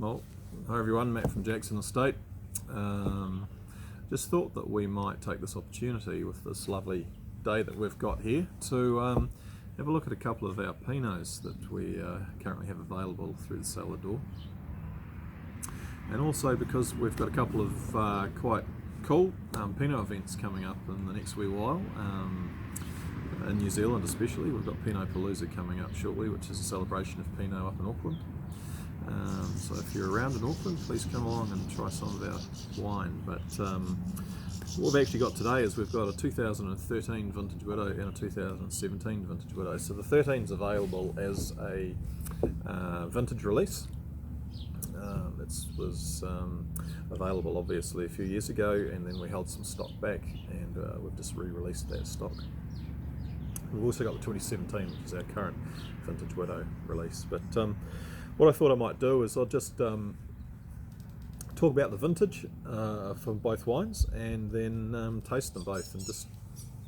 Well, hi everyone, Matt from Jackson Estate. Just thought that we might take this opportunity with this lovely day that we've got here to have a look at a couple of our Pinots that we currently have available through the cellar door. And also because we've got a couple of quite cool Pinot events coming up in the next wee while. In New Zealand especially, we've got Pinot Palooza coming up shortly, which is a celebration of Pinot up in Auckland. So if you're around in Auckland, please come along and try some of our wine. But what we've actually got today is we've got a 2013 Vintage Widow and a 2017 Vintage Widow. So the 13's available as a vintage release. It was available obviously a few years ago, and then we held some stock back, and we've just re-released that stock. We've also got the 2017, which is our current Vintage Widow release. But what I thought I might do is I'll just talk about the vintage from both wines, and then taste them both, and just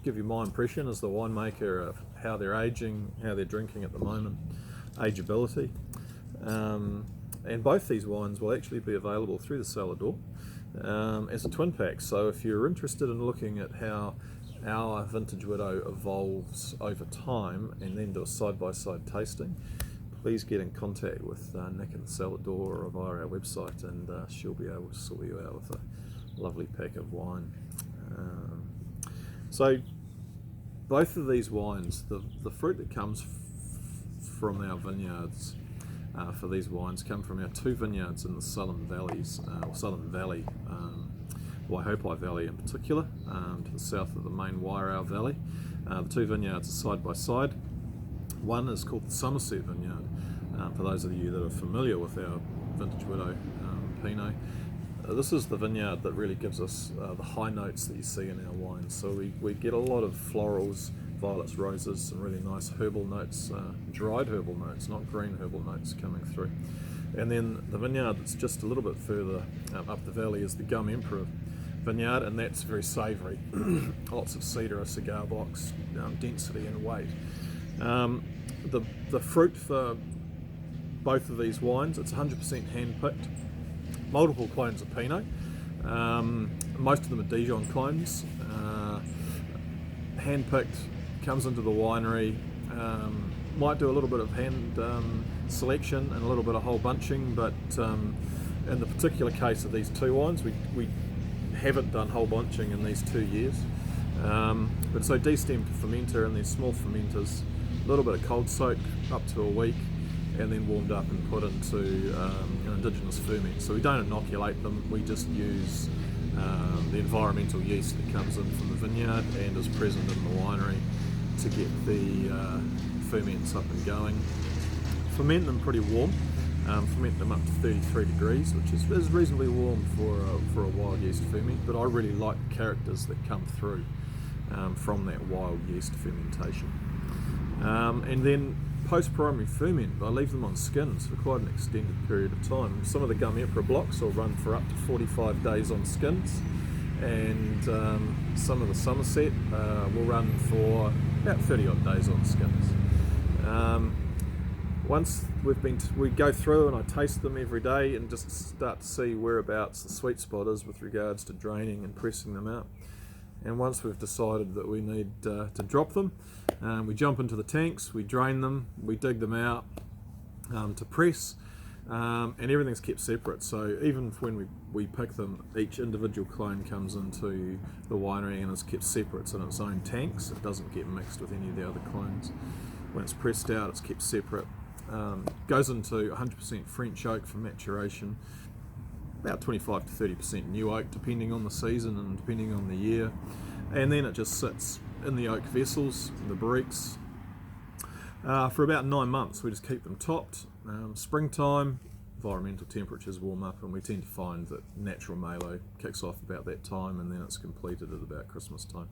give you my impression as the winemaker of how they're aging, how they're drinking at the moment, ageability. And both these wines will actually be available through the cellar door as a twin pack. So if you're interested in looking at how our Vintage Widow evolves over time and then do a side-by-side tasting, please get in contact with Nick in the cellar door or via our website, and she'll be able to sort you out with a lovely pack of wine. So both of these wines, the fruit that comes from our vineyards for these wines come from our two vineyards in the Southern Valleys, or Southern Valley, Waihopai Valley in particular, to the south of the main Wairau Valley. The two vineyards are side by side. One is called the Somerset Vineyard, for those of you that are familiar with our Vintage Widow Pinot. This is the vineyard that really gives us the high notes that you see in our wines. So we get a lot of florals, violets, roses, some really nice herbal notes, dried herbal notes, not green herbal notes coming through. And then the vineyard that's just a little bit further up the valley is the Gum Emperor Vineyard, and that's very savoury. Lots of cedar, a cigar box, density and weight. The fruit for both of these wines, it's 100% hand-picked. Multiple clones of Pinot. Most of them are Dijon clones. Hand-picked, comes into the winery. Might do a little bit of hand selection and a little bit of whole bunching, but in the particular case of these two wines, we haven't done whole bunching in these 2 years. But so destemmed to fermenter in these small fermenters, a little bit of cold soak up to a week, and then warmed up and put into an indigenous ferment. So we don't inoculate them, we just use the environmental yeast that comes in from the vineyard and is present in the winery to get the ferments up and going. Ferment them pretty warm, ferment them up to 33 degrees, which is reasonably warm for a wild yeast ferment, but I really like the characters that come through from that wild yeast fermentation. And then post-primary ferment, I leave them on skins for quite an extended period of time. Some of the Gum Emperor blocks will run for up to 45 days on skins, and some of the Somerset will run for about 30 odd days on skins. Once we go through and I taste them every day and just start to see whereabouts the sweet spot is with regards to draining and pressing them out. And once we've decided that we need to drop them, we jump into the tanks, we drain them, we dig them out to press, and everything's kept separate. So even when we pick them, each individual clone comes into the winery and is kept separate in its own tanks. It doesn't get mixed with any of the other clones. When it's pressed out, it's kept separate. Goes into 100% French oak for maturation, about 25 to 30% new oak depending on the season and depending on the year, and then it just sits in the oak vessels, the barriques, for about 9 months. We just keep them topped. Springtime, environmental temperatures warm up, and we tend to find that natural malo kicks off about that time, and then it's completed at about Christmas time.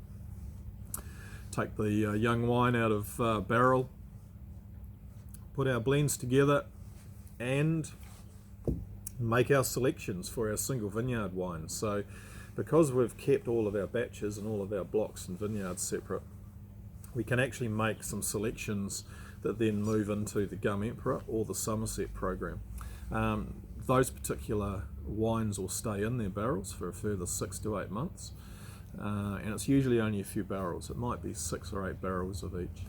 Take the young wine out of barrel, put our blends together, and make our selections for our single vineyard wines. So because we've kept all of our batches and all of our blocks and vineyards separate, we can actually make some selections that then move into the Gum Emperor or the Somerset program. Those particular wines will stay in their barrels for a further 6 to 8 months, and it's usually only a few barrels. It might be 6 or 8 barrels of each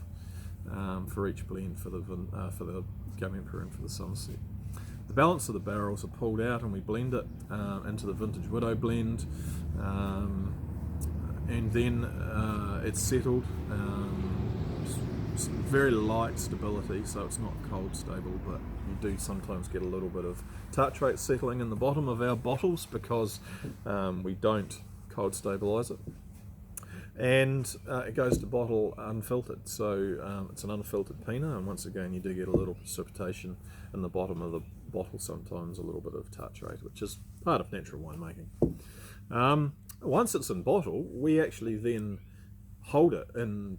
for each blend for the Game Emperor and for the Somerset. The balance of the barrels are pulled out and we blend it into the Vintage Widow blend, and then it's settled. Very light stability, so it's not cold stable, but you do sometimes get a little bit of tartrate settling in the bottom of our bottles because we don't cold stabilize it. And it goes to bottle unfiltered, so it's an unfiltered Pinot, and once again you do get a little precipitation in the bottom of the bottle, sometimes a little bit of tartrate, which is part of natural winemaking. Once it's in bottle, we actually then hold it in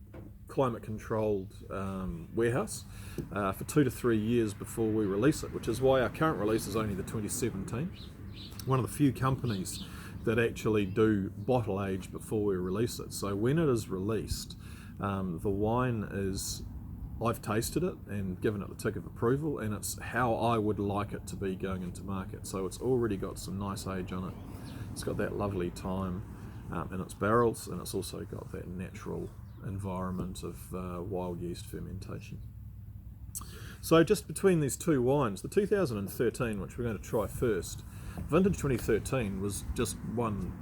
climate controlled warehouse for 2 to 3 years before we release it, which is why our current release is only the 2017. One of the few companies that actually do bottle age before we release it. So when it is released, the wine is, I've tasted it and given it the tick of approval, and it's how I would like it to be going into market. So it's already got some nice age on it. It's got that lovely time in its barrels, and it's also got that natural environment of wild yeast fermentation. So just between these two wines, the 2013, which we're going to try first, Vintage 2013 was just one,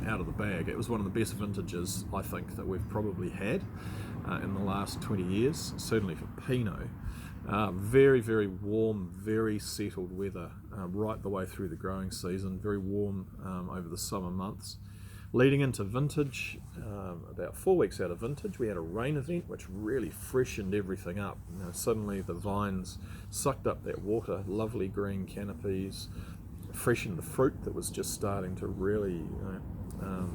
out of the bag. It was one of the best vintages I think that we've probably had in the last 20 years, certainly for Pinot. Very, very warm, very settled weather right the way through the growing season, very warm over the summer months. Leading into vintage, about 4 weeks out of vintage, we had a rain event which really freshened everything up. Suddenly the vines sucked up that water, lovely green canopies, freshened the fruit that was just starting to really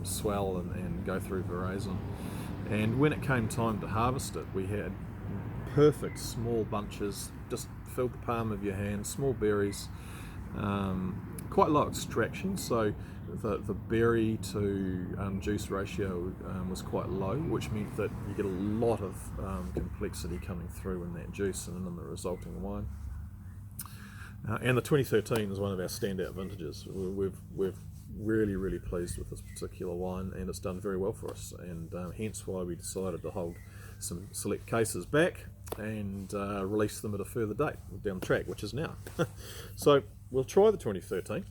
swell and go through veraison. And when it came time to harvest it, we had perfect small bunches, just filled the palm of your hand, small berries, quite low extraction, so the berry to juice ratio was quite low, which meant that you get a lot of complexity coming through in that juice and in the resulting wine. And the 2013 is one of our standout vintages. We're really, really pleased with this particular wine, and it's done very well for us, and hence why we decided to hold some select cases back and release them at a further date down the track, which is now. So we'll try the 2013.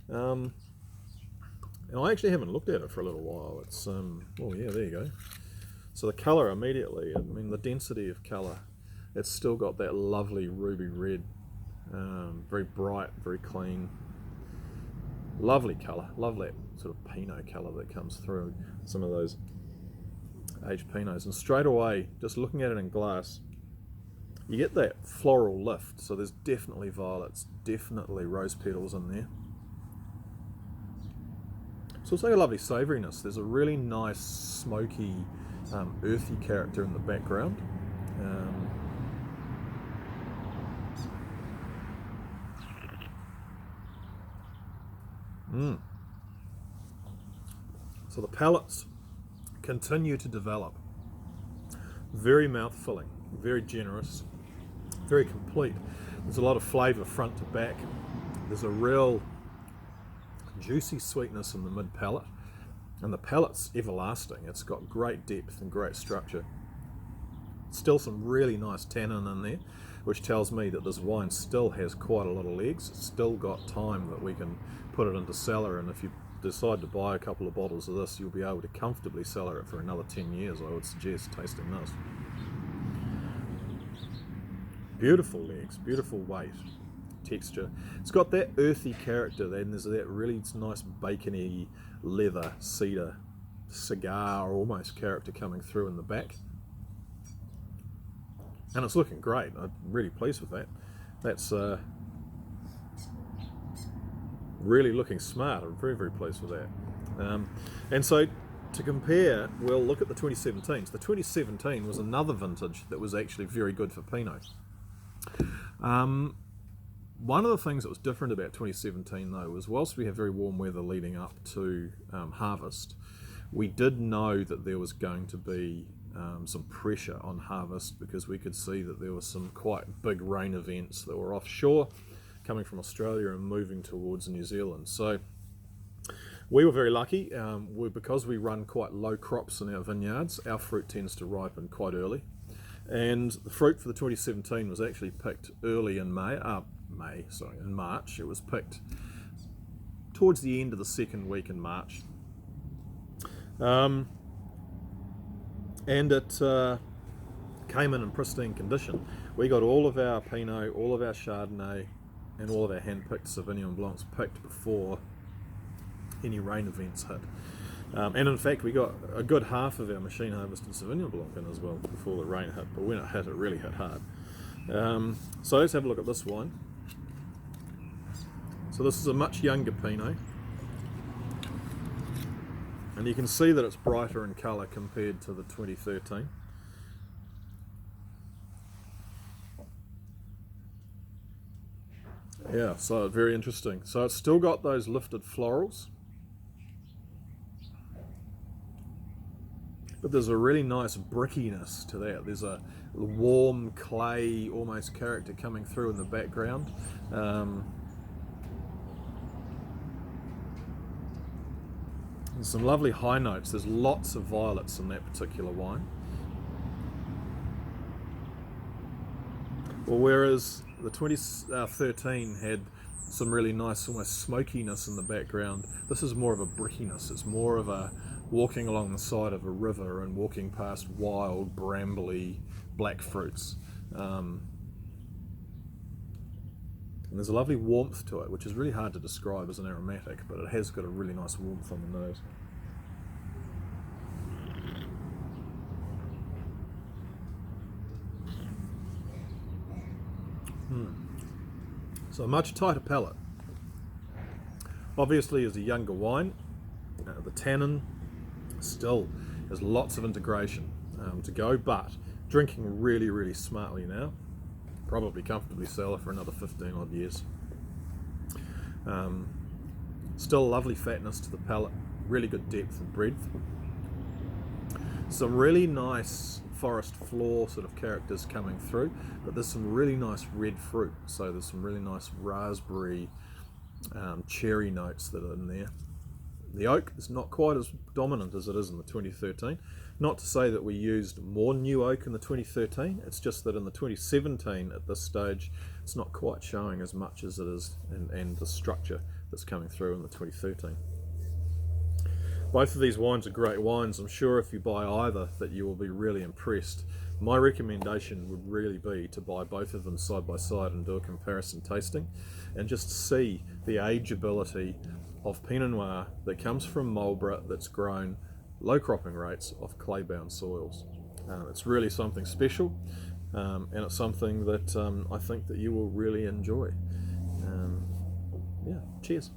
And I actually haven't looked at it for a little while. It's, oh yeah, there you go. So the colour immediately, the density of colour, it's still got that lovely ruby red, very bright, very clean. Lovely colour, love that sort of Pinot colour that comes through some of those aged Pinots. And straight away, just looking at it in glass, you get that floral lift. So there's definitely violets, definitely rose petals in there. It's also a lovely savouriness. There's a really nice smoky, earthy character in the background. So the palates continue to develop. Very mouth-filling, very generous, very complete. There's a lot of flavour front to back. There's a real juicy sweetness in the mid-palate, and the palate's everlasting. It's got great depth and great structure. Still some really nice tannin in there, which tells me that this wine still has quite a lot of legs. It's still got time that we can put it into cellar, and if you decide to buy a couple of bottles of this, you'll be able to comfortably cellar it for another 10 years, I would suggest, tasting this. Beautiful legs, beautiful weight, texture. It's got that earthy character, then there's that really nice bacony, leather, cedar, cigar almost character coming through in the back. And it's looking great. I'm really pleased with that. That's really looking smart. I'm very, very pleased with that. And so to compare, we'll look at the 2017s. The 2017 was another vintage that was actually very good for Pinot. One of the things that was different about 2017 though was whilst we had very warm weather leading up to harvest, we did know that there was going to be some pressure on harvest because we could see that there were some quite big rain events that were offshore coming from Australia and moving towards New Zealand. So we were very lucky. Because we run quite low crops in our vineyards, our fruit tends to ripen quite early. And the fruit for the 2017 was actually picked early in in March. It was picked towards the end of the second week in March. And it came in pristine condition. We got all of our Pinot, all of our Chardonnay, and all of our hand-picked Sauvignon Blancs picked before any rain events hit. And in fact, we got a good half of our machine harvested Sauvignon Blanc in as well before the rain hit. But when it hit, it really hit hard. So let's have a look at this wine. So this is a much younger Pinot. And you can see that it's brighter in colour compared to the 2013. Yeah, so very interesting. So it's still got those lifted florals, but there's a really nice brickiness to that. There's a warm clay almost character coming through in the background. There's some lovely high notes. There's lots of violets in that particular wine. Well, whereas the 2013 had some really nice almost smokiness in the background, this is more of a brickiness. It's more of a walking along the side of a river and walking past wild, brambly black fruits. And there's a lovely warmth to it, which is really hard to describe as an aromatic, but it has got a really nice warmth on the nose. So a much tighter palate. Obviously, as a younger wine, the tannin still has lots of integration to go, but drinking really, really smartly now. Probably comfortably cellar for another 15 odd years. Still lovely fatness to the palate, really good depth and breadth. Some really nice forest floor sort of characters coming through, but there's some really nice red fruit. So there's some really nice raspberry, cherry notes that are in there. The oak is not quite as dominant as it is in the 2013. Not to say that we used more new oak in the 2013, it's just that in the 2017 at this stage, it's not quite showing as much as it is and the structure that's coming through in the 2013. Both of these wines are great wines. I'm sure if you buy either that you will be really impressed. My recommendation would really be to buy both of them side by side and do a comparison tasting and just see the ageability of Pinot Noir that comes from Marlborough that's grown low cropping rates of clay-bound soils. It's really something special, and it's something that I think that you will really enjoy. Yeah, cheers.